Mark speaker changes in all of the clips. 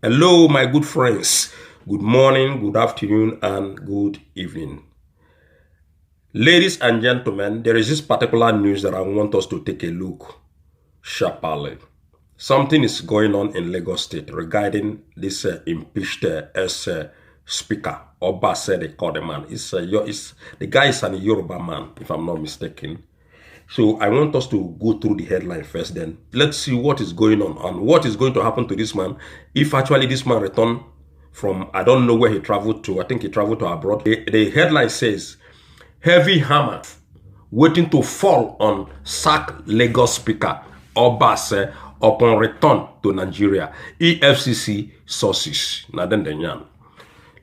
Speaker 1: Hello, my good friends. Good morning, good afternoon, and good evening. Ladies and gentlemen, there is this particular news that I want us to take a look sharply. Something is going on in Lagos State regarding this impeached speaker. Obase, they call the man. The guy is an Yoruba man, if I'm not mistaken. So I want us to go through the headline first, then let's see what is going on and what is going to happen to this man if actually this man returned from, I don't know where he traveled to. I think he traveled to abroad. The headline says, heavy hammer waiting to fall on sack Lagos speaker Obase upon return to Nigeria. Efcc sources. Now then,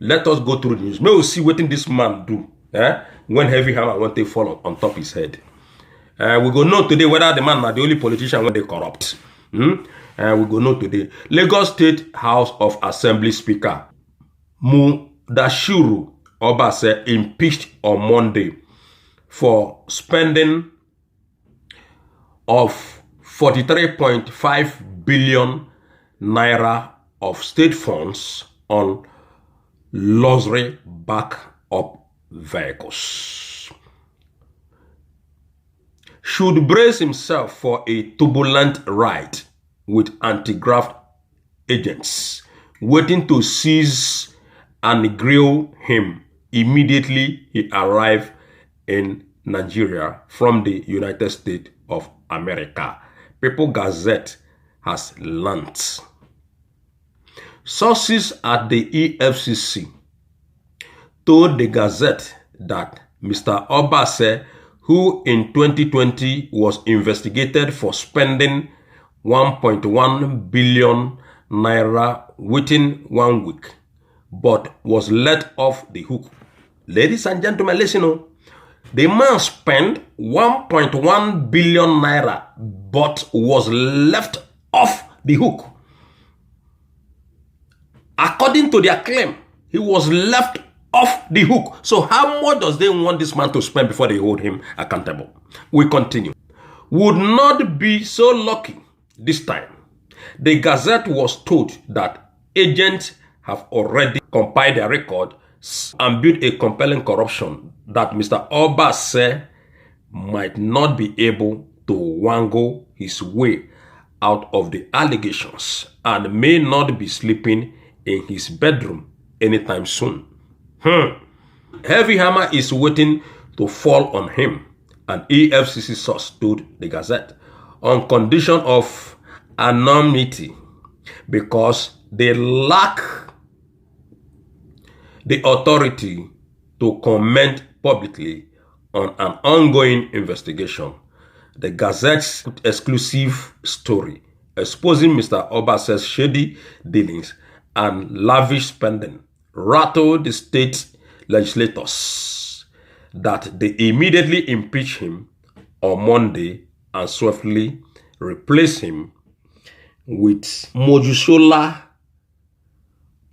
Speaker 1: let us go through the news. May we see what this man do when heavy hammer went to fall on top his head. We go know today whether the man are the only politician when they corrupt. We go know today. Lagos State House of Assembly Speaker Mudashiru Obase impeached on Monday for spending of 43.5 billion naira of state funds on luxury backup vehicles. Should brace himself for a turbulent ride with anti-graft agents waiting to seize and grill him immediately he arrived in Nigeria from the United States of America. People Gazette has learnt. Sources at the Efcc told the Gazette that Mr. Obase, who in 2020 was investigated for spending 1.1 billion naira within 1 week, but was let off the hook. Ladies and gentlemen, listen up. The man spent 1.1 billion naira, but was left off the hook. According to their claim, he was left off the hook. So how much does they want this man to spend before they hold him accountable? We continue. Would not be so lucky this time. The Gazette was told that agents have already compiled their record and built a compelling corruption that Mr. Obase might not be able to wangle his way out of the allegations and may not be sleeping in his bedroom anytime soon. Heavy hammer is waiting to fall on him, an EFCC source told the Gazette, on condition of anonymity because they lack the authority to comment publicly on an ongoing investigation. The Gazette's exclusive story exposing Mr. Obase's shady dealings and lavish spending rattled the state legislators that they immediately impeached him on Monday and swiftly replaced him with Mojusola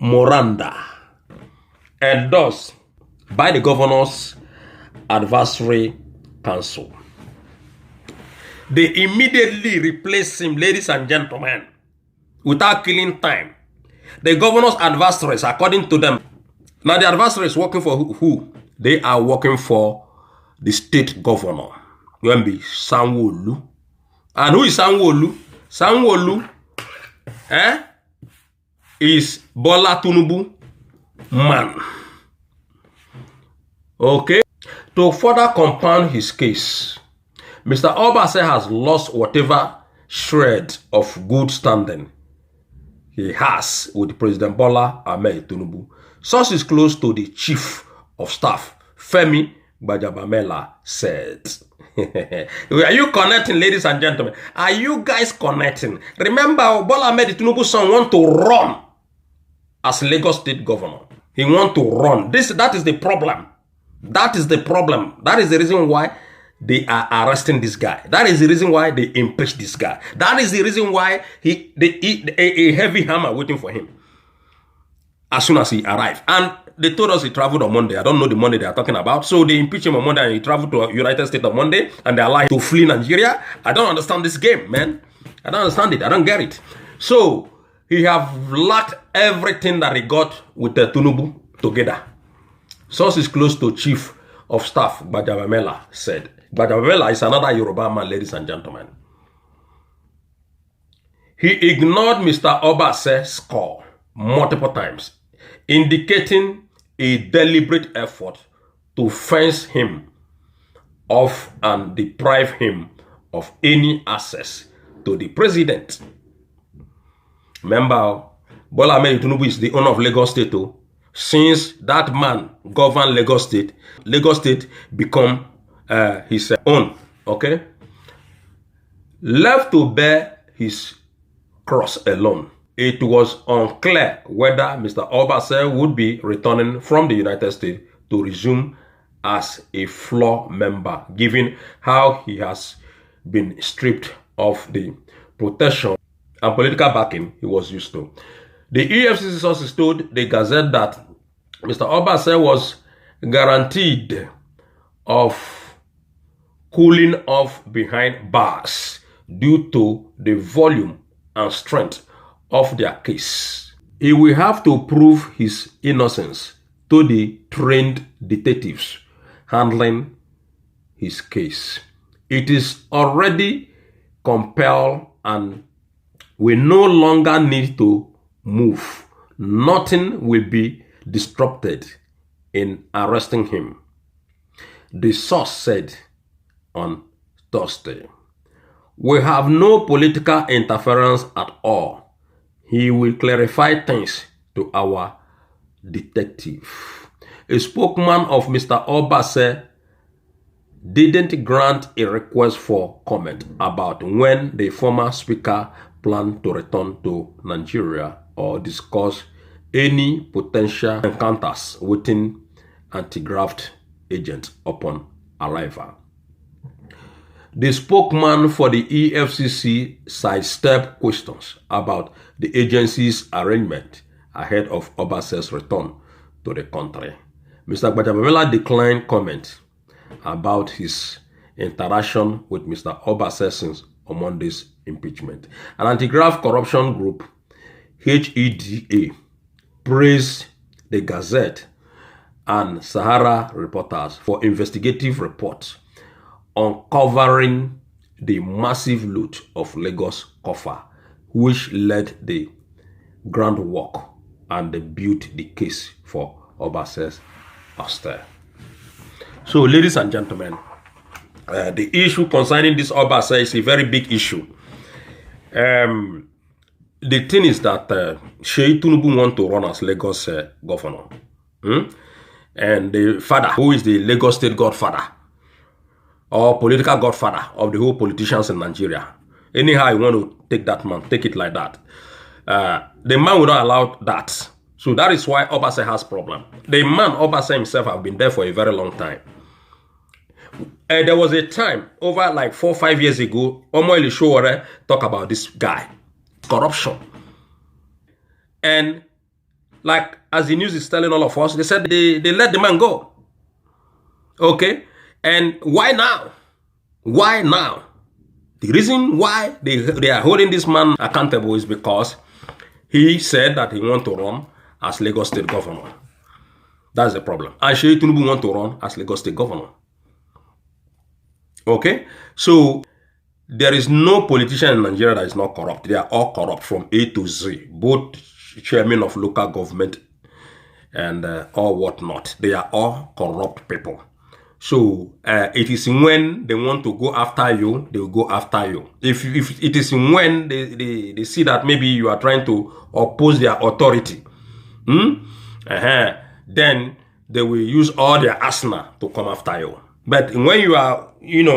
Speaker 1: Moranda, endorsed by the governor's advisory council. They immediately replaced him, ladies and gentlemen, without killing time. The governor's adversaries, according to them, now the adversaries working for who? They are working for the state governor. Going to be Sanwo-Olu. And who is Sanwo-Olu? Sanwo-Olu is Bola Tinubu man. Okay? To further compound his case, Mr. Obase has lost whatever shred of good standing he has with President Bola Ahmed Tinubu. Sources close to the chief of staff, Femi Gbajabamela, said. Are you connecting, ladies and gentlemen? Are you guys connecting? Remember, Bola Ahmed Tinubu's son want to run as Lagos State governor. He want to run. That is the problem. That is the problem. That is the reason why they are arresting this guy. That is the reason why they impeach this guy. That is the reason why a heavy hammer waiting for him as soon as he arrived. And they told us he traveled on Monday. I don't know the Monday they are talking about. So they impeached him on Monday and he traveled to United States on Monday and they allowed him to flee Nigeria. I don't understand this game, man. I don't understand it. I don't get it. So he have lacked everything that he got with the Tinubu together. Sources close to Chief of Staff Gbajabamela said. Gbajabamela is another Yoruba man, ladies and gentlemen. He ignored Mr. Obase's call multiple times, indicating a deliberate effort to fence him off and deprive him of any access to the president. Remember, Bola Ahmed Tinubu is the owner of Lagos State too. Since that man governed Lagos State become his own, okay? Left to bear his cross alone, it was unclear whether Mr. Obase would be returning from the United States to resume as a floor member, given how he has been stripped of the protection and political backing he was used to. The EFCC sources told the Gazette that Mr. Obase was guaranteed of cooling off behind bars due to the volume and strength of their case. He will have to prove his innocence to the trained detectives handling his case. It is already compelled and we no longer need to move. Nothing will be disrupted in arresting him, the source said on Thursday. We have no political interference at all. He will clarify things to our detective. A spokesman of Mr. Obase didn't grant a request for comment about when the former speaker planned to return to Nigeria or discuss any potential encounters within anti-graft agents upon arrival. The spokesman for the EFCC sidestepped questions about the agency's arrangement ahead of Obase's return to the country. Mr. Gbajabamela declined comment about his interaction with Mr. Obase since on Monday's impeachment. An anti-graft corruption group, HEDA, praised the Gazette and Sahara reporters for investigative reports uncovering the massive loot of Lagos coffer, which led the groundwork and built the case for Obase's ouster. So, ladies and gentlemen, the issue concerning this Obase is a very big issue. The thing is that Sheyi Tinubu want to run as Lagos governor. And the father, who is the Lagos State godfather, or political godfather of the whole politicians in Nigeria. Anyhow you want to take that man, take it like that. The man will not allow that. So that is why Obase has problem. The man, Obase himself, have been there for a very long time. There was a time, over like 4 or 5 years ago, Omoyele Sowore talk about this guy, corruption. And like, as the news is telling all of us, they said they let the man go. Okay? And why now? Why now? The reason why they are holding this man accountable is because he said that he want to run as Lagos State governor. That's the problem. And Sheyi Tinubu want to run as Lagos State governor. Okay? So, there is no politician in Nigeria that is not corrupt. They are all corrupt from A to Z. Both chairmen of local government and all whatnot. They are all corrupt people. So, it is when they want to go after you, they will go after you. If it is when they see that maybe you are trying to oppose their authority, then they will use all their arsenal to come after you. But when you are,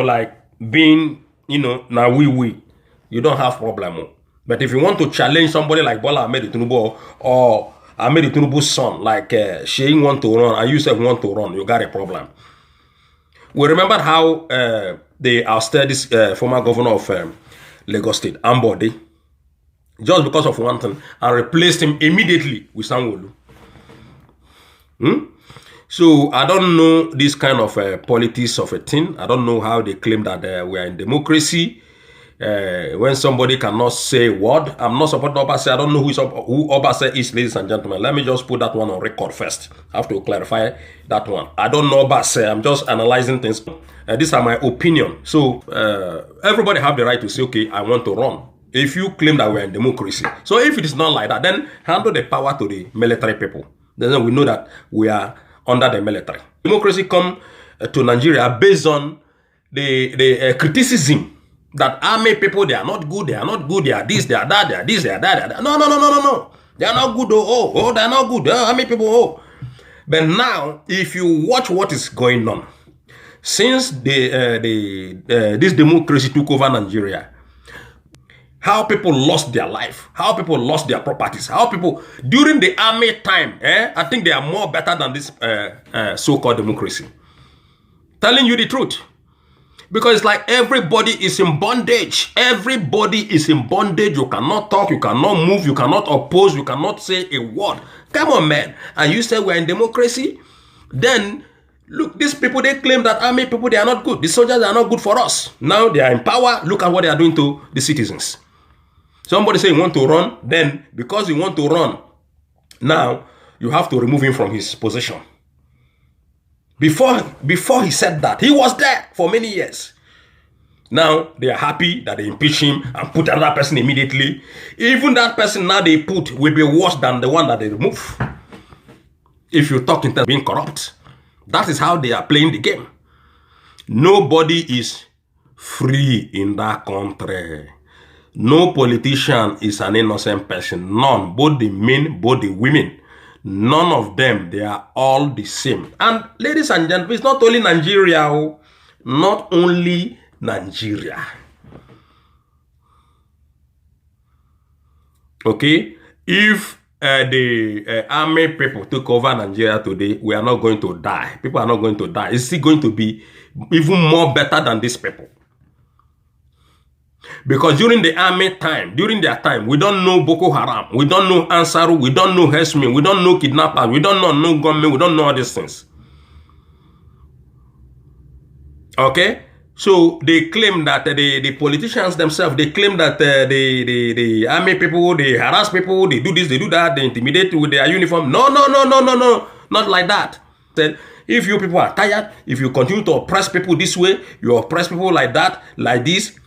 Speaker 1: like being, now you don't have problem. But if you want to challenge somebody like Bola Ahmed Tinubu or Ahmed Tinubu's son, like Sheyi want to run and you say want to run, you got a problem. We remember how they ousted this former governor of Lagos State, Ambode, just because of one thing, and replaced him immediately with Sanwo-Olu. So I don't know this kind of politics of a thing. I don't know how they claim that we are in democracy. when somebody cannot say what, I'm not supporting Obase. I don't know who Obase is, ladies and gentlemen. Let me just put that one on record first. I have to clarify that one. I don't know Obase. I'm just analyzing things. These are my opinion. So everybody have the right to say, okay, I want to run. If you claim that we're in democracy. So if it is not like that, then handle the power to the military people. Then we know that we are under the military. Democracy come to Nigeria based on the criticism that army people, they are not good, they are not good, they are this, they are that, they are this, they are that, they are that. No. They are not good, oh, they are not good, army people, oh. But now, if you watch what is going on, since this democracy took over Nigeria, how people lost their life, how people lost their properties, how people, during the army time, I think they are more better than this so-called democracy. Telling you the truth. Because it's like everybody is in bondage. Everybody is in bondage. You cannot talk, you cannot move, you cannot oppose, you cannot say a word. Come on, man. And you say we're in democracy? Then, look, these people, they claim that army people, they are not good. The soldiers are not good for us. Now they are in power. Look at what they are doing to the citizens. Somebody say you want to run, then because you want to run, now you have to remove him from his position. Before he said that, he was there for many years. Now they are happy that they impeach him and put another person immediately. Even that person now they put will be worse than the one that they remove. If you talk in terms of being corrupt, that is how they are playing the game. Nobody is free in that country. No politician is an innocent person. None. Both the men, both the women. None of them. They are all the same. And ladies and gentlemen, it's not only Nigeria. Not only Nigeria. Okay? If the army people took over Nigeria today, we are not going to die. People are not going to die. It's still going to be even more better than these people. Because during the army time, during their time, we don't know Boko Haram, we don't know Ansaru, we don't know Hesmin, we don't know kidnappers, we don't know no gunmen, we don't know all these things. Okay? So they claim that the politicians themselves, they claim that the army people, they harass people, they do this, they do that, they intimidate with their uniform. No. Not like that. If you people are tired, if you continue to oppress people this way, you oppress people like that, like this,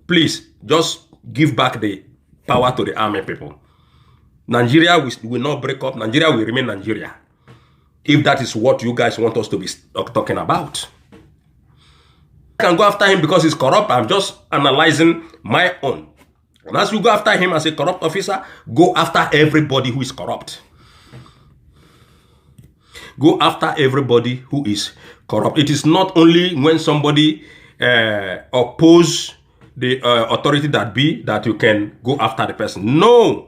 Speaker 1: please, just give back the power to the army people. Nigeria will not break up. Nigeria will remain Nigeria. If that is what you guys want us to be talking about. I can go after him because he's corrupt. I'm just analyzing my own. And as you go after him as a corrupt officer, go after everybody who is corrupt. Go after everybody who is corrupt. It is not only when somebody opposes the authority that you can go after the person. No.